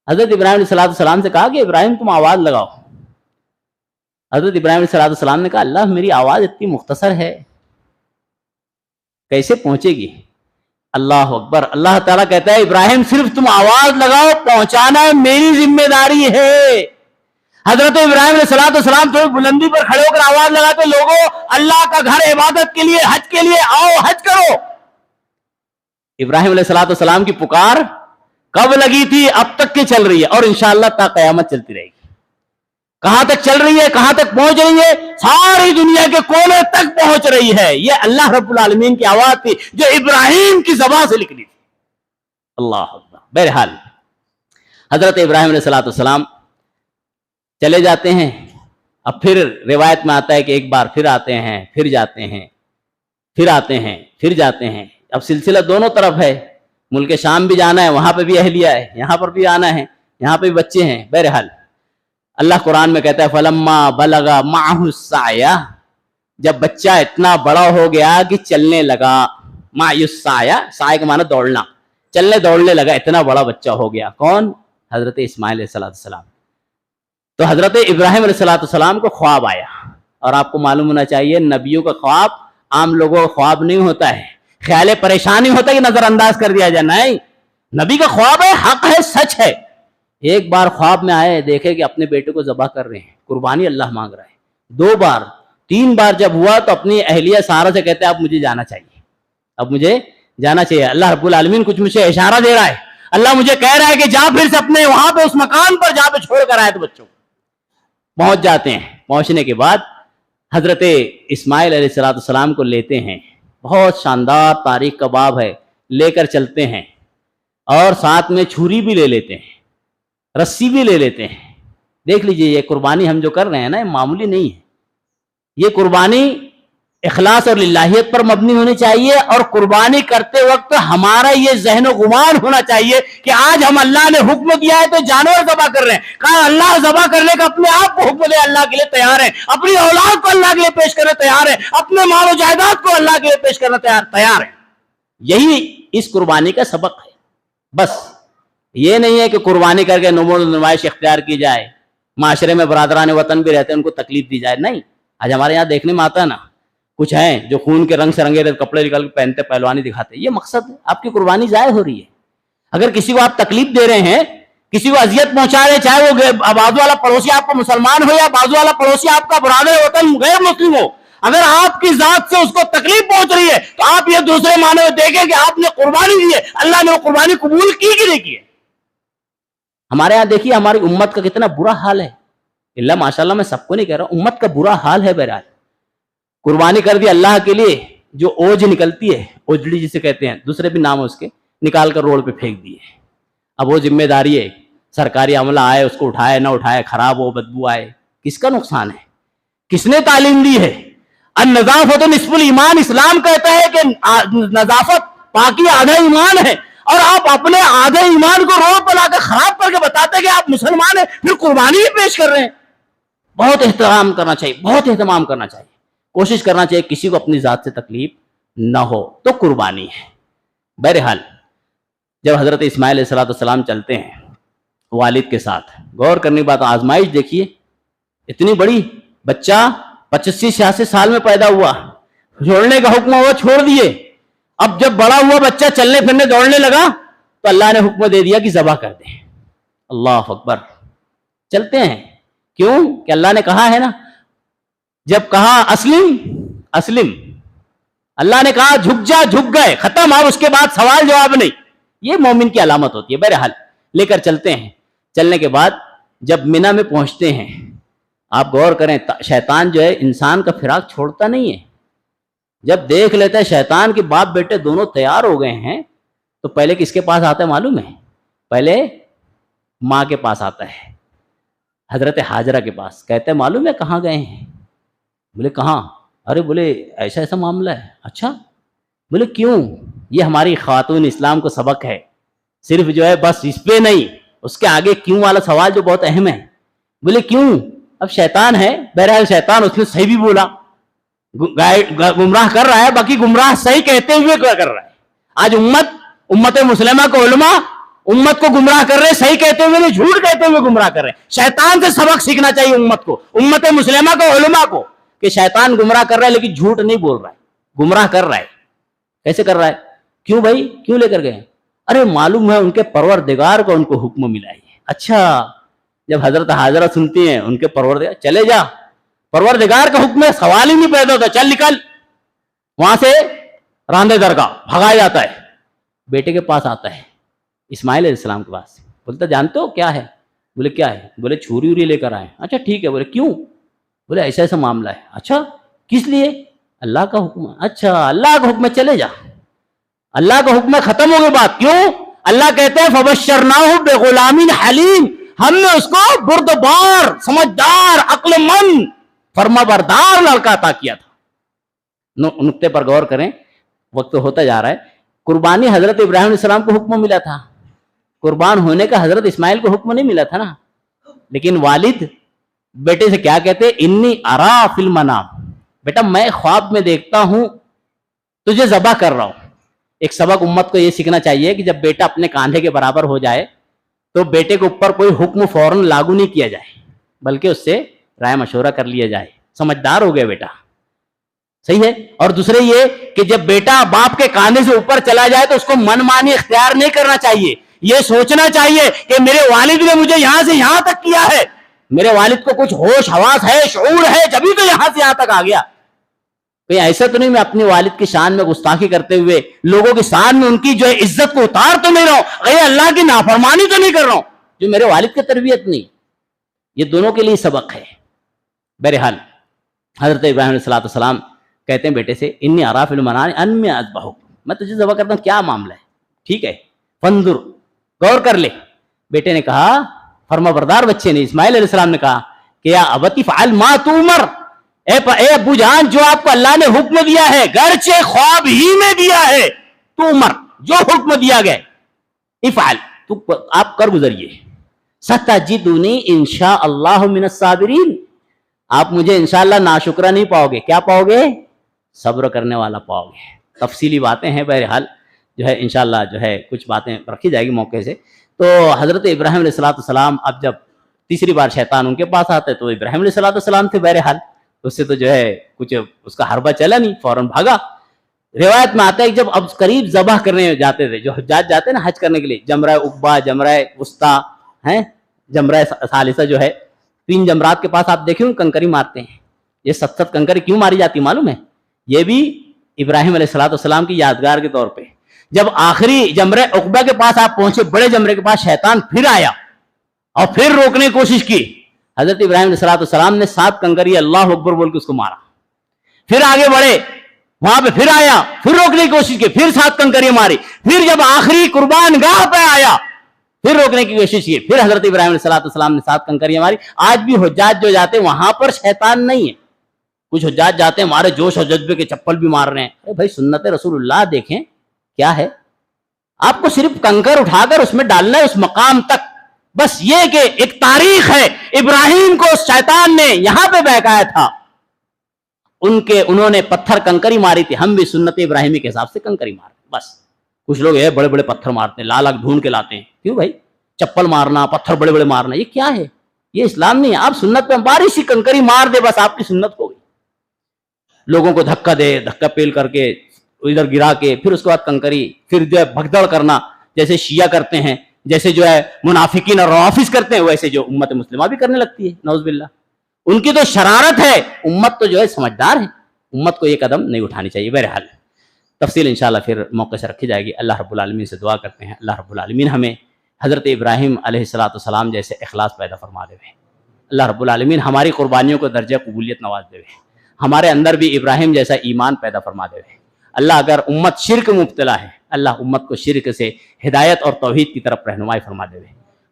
حضرت ابراہیم علیہ السلام سے کہا کہ ابراہیم تم آواز لگاؤ. حضرت ابراہیم علیہ السلام نے کہا اللہ میری آواز اتنی مختصر ہے، کیسے پہنچے گی؟ اللہ اکبر. اللہ تعالیٰ کہتا ہے ابراہیم صرف تم آواز لگاؤ، پہنچانا میری ذمہ داری ہے. حضرت ابراہیم علیہ السلام تھوڑی بلندی پر کھڑے ہو کر آواز لگاتے، لوگوں اللہ کا گھر عبادت کے لیے، حج کے لیے آؤ، حج کرو. ابراہیم علیہ السلام کی پکار کب لگی تھی؟ اب تک کی چل رہی ہے، اور انشاءاللہ تا قیامت چلتی رہے گی. کہاں تک چل رہی ہے؟ کہاں تک پہنچ رہی ہے؟ ساری دنیا کے کونے تک پہنچ رہی ہے. یہ اللہ رب العالمین کی آواز تھی جو ابراہیم کی زبان سے نکلی تھی. اللہ اکبر. بہرحال حضرت ابراہیم علیہ السلام چلے جاتے ہیں. اب پھر روایت میں آتا ہے کہ ایک بار پھر آتے ہیں، پھر جاتے ہیں، پھر آتے ہیں، پھر جاتے ہیں. اب سلسلہ دونوں طرف ہے، ملک شام بھی جانا ہے، وہاں پہ بھی اہلیہ ہے، یہاں پر بھی آنا ہے، یہاں پہ بھی بچے ہیں. بہرحال اللہ قرآن میں کہتا ہے فَلَمَّا بَلَغَ مَعَهُ السَّعْيَ، جب بچہ اتنا بڑا ہو گیا کہ چلنے لگا. مَعَهُ السَّعْيَ، سعی کا معنی دوڑنا، چلنے دوڑنے لگا، اتنا بڑا بچہ ہو گیا. کون؟ حضرت اسماعیل علیہ السلام. تو حضرت ابراہیم علیہ السلام کو خواب آیا. اور آپ کو معلوم ہونا چاہیے نبیوں کا خواب عام لوگوں کا خواب نہیں ہوتا ہے، خیال پریشانی ہوتا ہے کہ نظر انداز کر دیا جائے. نہیں، نبی کا خواب ہے، حق ہے، سچ ہے. ایک بار خواب میں آئے، دیکھے کہ اپنے بیٹے کو ذبح کر رہے ہیں، قربانی اللہ مانگ رہا ہے. 2 بار 3 بار جب ہوا تو اپنی اہلیہ سارہ سے کہتے ہیں اب مجھے جانا چاہیے، اب مجھے جانا چاہیے. اللہ رب العالمین کچھ مجھے اشارہ دے رہا ہے، اللہ مجھے کہہ رہا ہے کہ جا پھر سے اپنے وہاں پہ اس مکان پر جا پہ چھوڑ کر آئے. تو بچوں پہنچ جاتے ہیں. پہنچنے کے بعد حضرت اسماعیل علیہ السلام کو لیتے ہیں. بہت شاندار تاریخ کا باب ہے، لے کر چلتے ہیں اور ساتھ میں چھری بھی لے لیتے ہیں، رسی بھی لے لیتے ہیں۔ دیکھ لیجئے یہ قربانی ہم جو کر رہے ہیں نا، یہ معمولی نہیں ہے۔ یہ قربانی اخلاص اور للہیت پر مبنی ہونی چاہیے، اور قربانی کرتے وقت ہمارا یہ ذہن و گمان ہونا چاہیے کہ آج ہم اللہ نے حکم دیا ہے تو جانور ذبح کر رہے ہیں۔ کہا اللہ ذبح کرنے کا اپنے آپ کو حکم دے، اللہ کے لیے تیار ہیں، اپنی اولاد کو اللہ کے لیے پیش کرنے تیار ہیں، اپنے مال و جائیداد کو اللہ کے لیے پیش کرنے تیار ہیں۔ یہی اس قربانی کا سبق ہے۔ بس یہ نہیں ہے کہ قربانی کر کے نمود و نمائش اختیار کی جائے، معاشرے میں برادران وطن بھی رہتے ہیں ان کو تکلیف دی جائے، نہیں۔ آج ہمارے یہاں دیکھنے میں آتا ہے نا، کچھ ہیں جو خون کے رنگ سے رنگے کپڑے نکال کے پہنتے، پہلوانی دکھاتے، یہ مقصد ہے، آپ کی قربانی ضائع ہو رہی ہے۔ اگر کسی کو آپ تکلیف دے رہے ہیں، کسی کو اذیت پہنچا رہے ہیں، چاہے وہ بازو والا پڑوسی آپ کا مسلمان ہو یا بازو والا پڑوسی آپ کا برادر وطن غیر مسلم ہو، اگر آپ کی ذات سے اس کو تکلیف پہنچ رہی ہے تو آپ یہ دوسرے معنی میں دیکھیں کہ آپ نے قربانی دی ہے، اللہ نے وہ قربانی قبول کی کہ نہیں کی ہے۔ ہمارے یہاں دیکھیے ہماری امت کا کتنا برا حال ہے، اللہ ماشاءاللہ میں سب کو نہیں کہہ رہا ہوں، امت کا برا حال ہے۔ بہرحال قربانی کر دی اللہ کے لیے، جو اوج نکلتی ہے، اوجڑی جسے کہتے ہیں، دوسرے بھی نام ہے اس کے، نکال کر روڈ پہ پھینک دیے۔ اب وہ ذمہ داری ہے، سرکاری عملہ آئے اس کو اٹھائے نہ اٹھائے، خراب ہو، بدبو آئے، کس کا نقصان ہے؟ کس نے تعلیم دی ہے؟ النظافت نصف الایمان، اسلام کہتا ہے کہ نظافت پاکی آدھا ایمان ہے، اور آپ اپنے آدھے ایمان کو روڈ پر لا کر خراب کر کے بتاتے ہیں کہ آپ مسلمان ہیں، پھر قربانی بھی پیش کر رہے ہیں۔ بہت احترام کرنا چاہیے، بہت اہتمام کرنا چاہیے، کوشش کرنا چاہیے کسی کو اپنی ذات سے تکلیف نہ ہو تو قربانی ہے۔ بہرحال جب حضرت اسماعیل علیہ السلام چلتے ہیں والد کے ساتھ، غور کرنے کی بات، آزمائش دیکھیے، اتنی بڑی بچہ 85-86 سال میں پیدا ہوا، چھوڑنے کا حکم ہوا، چھوڑ دیے۔ اب جب بڑا ہوا بچہ چلنے پھرنے دوڑنے لگا تو اللہ نے حکم دے دیا کہ ذبح کر دیں۔ اللہ اکبر، چلتے ہیں، کیوں کہ اللہ نے کہا ہے نا، جب کہا اسلم اسلم، اللہ نے کہا جھک جا، جھک گئے، ختم۔ اب اس کے بعد سوال جواب نہیں، یہ مومن کی علامت ہوتی ہے۔ بہرحال لے کر چلتے ہیں، چلنے کے بعد جب منی میں پہنچتے ہیں، آپ غور کریں، شیطان جو ہے انسان کا فراق چھوڑتا نہیں ہے۔ جب دیکھ لیتا ہے شیطان کے باپ بیٹے دونوں تیار ہو گئے ہیں تو پہلے کس کے پاس آتا ہے معلوم ہے؟ پہلے ماں کے پاس آتا ہے، حضرت ہاجرہ کے پاس، کہتے ہیں معلوم ہے کہاں گئے ہیں؟ بولے کہاں؟ ارے بولے ایسا ایسا معاملہ ہے۔ اچھا، بولے کیوں؟ یہ ہماری خاتون اسلام کو سبق ہے، صرف جو ہے بس اس پہ نہیں، اس کے آگے کیوں والا سوال جو بہت اہم ہے۔ بولے کیوں؟ اب شیطان ہے، بہرحال شیطان اس نے صحیح بھی بولا، گمراہ کر رہا ہے، باقی گمراہ صحیح کہتے ہوئے کر رہا ہے۔ آج امت مسلمہ کو علماء امت کو گمراہ کر رہے ہیں، صحیح کہتے ہوئے نہیں، جھوٹ کہتے ہوئے گمراہ کر رہے ہیں۔ شیطان سے سبق سیکھنا چاہیے امت کو، امت مسلمہ کو، علماء کو، کہ شیطان گمراہ کر رہا ہے لیکن جھوٹ نہیں بول رہا ہے، گمراہ کر رہا ہے۔ کیسے کر رہا ہے؟ کیوں بھائی، کیوں لے کر گئے؟ ارے معلوم ہے ان کے پروردگار کو ان کو حکم ملا ہے۔ اچھا، جب حضرت حاجرہ سنتی ہیں ان کے پروردگار، چلے جا، پروردگار کا حکم ہے، سوال ہی نہیں پیدا ہوتا، چل نکل وہاں سے، راندے درگاہ بھگایا جاتا ہے۔ بیٹے کے پاس آتا ہے، اسماعیل علیہ السلام کے پاس، بولتا جانتے ہو کیا ہے؟ بولے کیا ہے؟ بولے چھری وری لے کر آئے۔ اچھا ٹھیک ہے، بولے کیوں؟ بولے ایسا ایسا معاملہ ہے۔ اچھا کس لیے؟ اللہ کا حکم ہے۔ اچھا اللہ کا حکم ہے، چلے جا، اللہ کا حکم ہے، ختم ہو گئی بات۔ کیوں؟ اللہ کہتے ہیں فبشرناہ بغلام حلیم، ہم نے اس کو بردبار، سمجھدار، عقل مند، فرما بردار لڑکا عطا کیا تھا۔ نقطے پر غور کریں، وقت ہوتا جا رہا ہے۔ قربانی حضرت ابراہیم علیہ السلام کو حکم ملا تھا، قربان ہونے کا حضرت اسماعیل کو حکم نہیں ملا تھا نا۔ لیکن والد بیٹے سے کیا کہتے؟ انی ارا فی المنام، بیٹا میں خواب میں دیکھتا ہوں تجھے ذبح کر رہا ہوں۔ ایک سبق امت کو یہ سیکھنا چاہیے کہ جب بیٹا اپنے کاندھے کے برابر ہو جائے تو بیٹے کے اوپر کوئی حکم فوراً لاگو نہیں کیا جائے، بلکہ اس سے رائے مشورہ کر لیا جائے۔ سمجھدار ہو گیا بیٹا، صحیح ہے۔ اور دوسرے یہ کہ جب بیٹا باپ کے کاندھے سے اوپر چلا جائے تو اس کو من مانی اختیار نہیں کرنا چاہیے، یہ سوچنا چاہیے کہ میرے والد نے مجھے یہاں سے یہاں تک کیا ہے، میرے والد کو کچھ ہوش حواس ہے، شعور ہے، جبھی تو یہاں سے یہاں تک آ گیا۔ کہیں ایسا تو نہیں میں اپنی والد کی شان میں گستاخی کرتے ہوئے لوگوں کی شان میں ان کی جو ہے عزت کو اتار تو نہیں رہا ہوں، اے اللہ کی نافرمانی تو نہیں کر رہا ہوں، جو میرے والد کی تربیت نہیں۔ یہ دونوں کے لیے سبق ہے۔ بہرحال حضرت ابراہیم علیہ السلام کہتے ہیں بیٹے سے انی ارا فی المنام انی اذبحک، میں تجھے ذبح کرتا ہوں، کیا معاملہ ہے؟ ٹھیک ہے، فانظر، غور کر لے۔ بیٹے نے کہا، فرما بردار بچے نے، اسماعیل علیہ السلام نے کہا کہ یا ابتی فعل ما تؤمر، اے ابو جان، جو آپ کو اللہ نے حکم دیا ہے، گرچہ خواب ہی میں دیا ہے، تو عمر، جو حکم دیا گیا افعل، تو آپ کر گزریے، ستجدنی انشاء اللہ من الصابرین، آپ مجھے انشاءاللہ ناشکرہ نہیں پاؤ گے، کیا پاؤ گے؟ صبر کرنے والا پاؤ گے۔ تفصیلی باتیں ہیں، بہرحال جو ہے انشاءاللہ جو ہے کچھ باتیں رکھی جائے گی موقع سے۔ تو حضرت ابراہیم علیہ السلام اب جب تیسری بار شیطان ان کے پاس آتا ہے، تو ابراہیم علیہ السلام تھے بہرحال، اس سے تو جو ہے کچھ اس کا حربہ چلا نہیں، فوراً بھاگا۔ روایت میں آتا ہے کہ جب اب قریب ذبح کرنے جاتے تھے، جو حجاج جاتے ہیں نا حج کرنے کے لیے، جمرہ عقبہ، جمرہ وسطیٰ ہیں، جمرہ ثالثہ جو ہے، 3 جمرات کے پاس آپ دیکھیں کنکری مارتے ہیں۔ یہ 7 کنکری کیوں ماری جاتی معلوم ہے؟ یہ بھی ابراہیم علیہ السلام کی یادگار کے طور پہ۔ جب آخری جمرہ عقبہ کے پاس آپ پہنچے، بڑے جمرے کے پاس، شیطان پھر آیا اور پھر روکنے کی کوشش کی۔ حضرت ابراہیم علیہ السلام نے 7 کنکری اللہ اکبر بول کے اس کو مارا۔ پھر آگے بڑھے، وہاں پہ پھر آیا، پھر روکنے کی کوشش کی، پھر 7 کنکری ماری۔ پھر جب آخری قربان گاہ پہ آیا، پھر روکنے کی کوشش کی، پھر حضرت ابراہیم علیہ السلام نے 7 کنکریاں ماری۔ آج بھی حجاج جو جاتے ہیں وہاں پر شیطان نہیں ہے۔ کچھ حجاج جاتے ہیں ہمارے جوش اور جذبے کے چپل بھی مار رہے ہیں۔ ارے بھائی سنت رسول اللہ دیکھیں کیا ہے، آپ کو صرف کنکر اٹھا کر اس میں ڈالنا ہے اس مقام تک، بس یہ کہ ایک تاریخ ہے، ابراہیم کو شیطان نے یہاں پہ بہکایا تھا، انہوں نے پتھر کنکری ماری تھی، ہم بھی سنت ابراہیمی کے حساب سے کنکری مار رہے ہیں۔ بس کچھ لوگ یہ بڑے بڑے پتھر مارتے ہیں، لال ڈھونڈ کے لاتے ہیں، کیوں بھائی؟ چپل مارنا، پتھر بڑے بڑے مارنا، یہ کیا ہے؟ یہ اسلام نہیں ہے۔ آپ سنت پہ باری سی کنکری مار دے، بس آپ کی سنت ہو گئی۔ لوگوں کو دھکا دے، دھکا پیل کر کے ادھر گرا کے، پھر اس کے بعد کنکری، پھر جو ہے بھگدڑ کرنا، جیسے شیعہ کرتے ہیں، جیسے جو ہے منافقین اور روافظ کرتے ہیں، ویسے جو امت مسلمہ بھی کرنے لگتی ہے، نعوذ باللہ۔ ان کی تو شرارت ہے، امت تو جو ہے سمجھدار ہے، امت کو یہ قدم نہیں اٹھانی چاہیے۔ بہرحال تفصیل انشاءاللہ پھر موقع سے رکھی جائے گی۔ اللہ رب العالمین سے دعا کرتے ہیں، اللہ رب العالمین ہمیں حضرت ابراہیم علیہ السلام جیسے اخلاص پیدا فرما دے۔ اللہ رب العالمین ہماری قربانیوں کو درجہ قبولیت نواز دے، ہمارے اندر بھی ابراہیم جیسا ایمان پیدا فرما دے۔ اللہ اگر امت شرک مبتلا ہے، اللہ امت کو شرک سے ہدایت اور توحید کی طرف رہنمائی فرما دے۔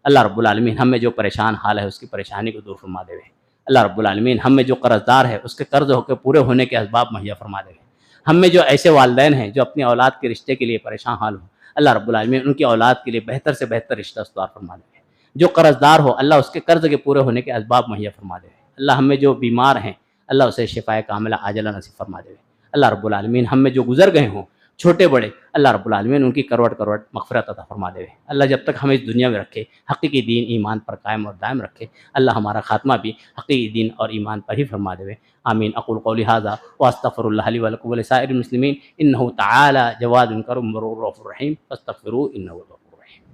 اللہ رب العالمین ہم میں جو پریشان حال ہے اس کی پریشانی کو دور فرما دے۔ اللہ رب العالمین ہم میں جو قرض دار ہے اس کے قرض ہو کے پورے ہونے کے اسباب مہیا فرما دے۔ ہم میں جو ایسے والدین ہیں جو اپنی اولاد کے رشتے کے لیے پریشان حال ہوں، اللہ رب العالمین ان کی اولاد کے لیے بہتر سے بہتر رشتہ استوار فرما دے۔ جو قرض دار ہو، اللہ اس کے قرض کے پورے ہونے کے اسباب مہیا فرما دے۔ اللہ ہم میں جو بیمار ہیں، اللہ اسے شفاء کاملہ عاجلہ نصیب فرما دے۔ اللہ رب العالمین ہم میں جو گزر گئے ہوں چھوٹے بڑے، اللہ رب العالمین ان کی کروٹ کروٹ مغفرت عطا فرما دے۔ اللہ جب تک ہمیں اس دنیا میں رکھے، حقیقی دین ایمان پر قائم اور دائم رکھے، اللہ ہمارا خاتمہ بھی حقیقی دین اور ایمان پر ہی فرما دے۔ آمین۔ اقول قولی ھذا واستغفر اللہ لی ولکم ولسائر المسلمین انہ تعالی جواد کریم رؤوف رحیم فاستغفروہ انہ هو الغفور الرحیم۔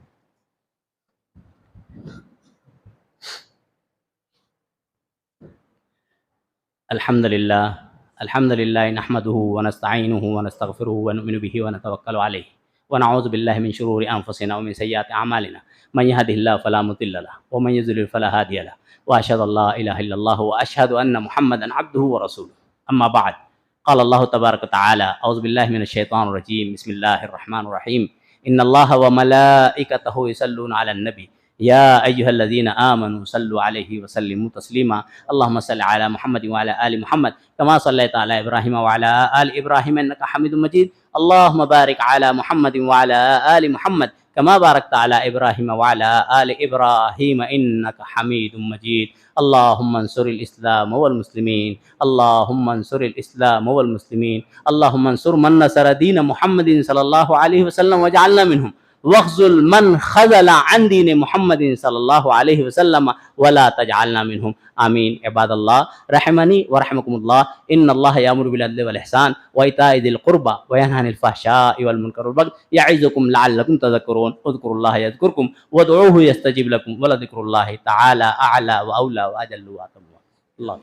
الحمد للہ نحمده ونستعینه ونستغفره ونؤمن به ونتوکل علیہ ونعوذ باللہ من شرور انفسنا ومن سیئات اعمالنا من يهده الله فلا مضل له ومن يضلل فلا هادي له واشهد ان لا اله الا الله واشهد ان محمدا عبده ورسوله اما بعد قال الله تبارك وتعالى اعوذ باللہ من الشیطان الرجیم بسم اللہ الرحمن الرحیم ان اللہ وملائکته يصلون على النبی یا ایہا الذین آمنوا صلوا علیہ وسلموا تسلیما اللہم صل علی محمد وعلی آل محمد کما صلیت علی ابراہیم وعلی آل ابراہیم انکا حمید مجید اللہم بارک علی محمد وعلی آل محمد کما بارکت علی ابراہیم وعلی آل ابراہیم انکا حمید مجید اللہم انصر الاسلام والمسلمین اللہم انصر الاسلام والمسلمین اللہم انصر من نصر دین محمد صلی اللہ علیہ وسلم وجعلنا منہم واخذل من خذل عن دین محمد صلی اللہ علیہ وسلم ولا تجعلنا منہم آمین۔ عباد اللہ رحمنی ورحمکم اللہ ان اللہ یامر بالعدل والاحسان وایتاء ذی القربى وینہی عن الفحشاء والمنکر والبغی یعظکم لعلکم تذکرون اذکروا اللہ یذکرکم وادعوہ یستجب لکم ولذکر اللہ تعالی اعلی واولی واجل واتم۔ اللہ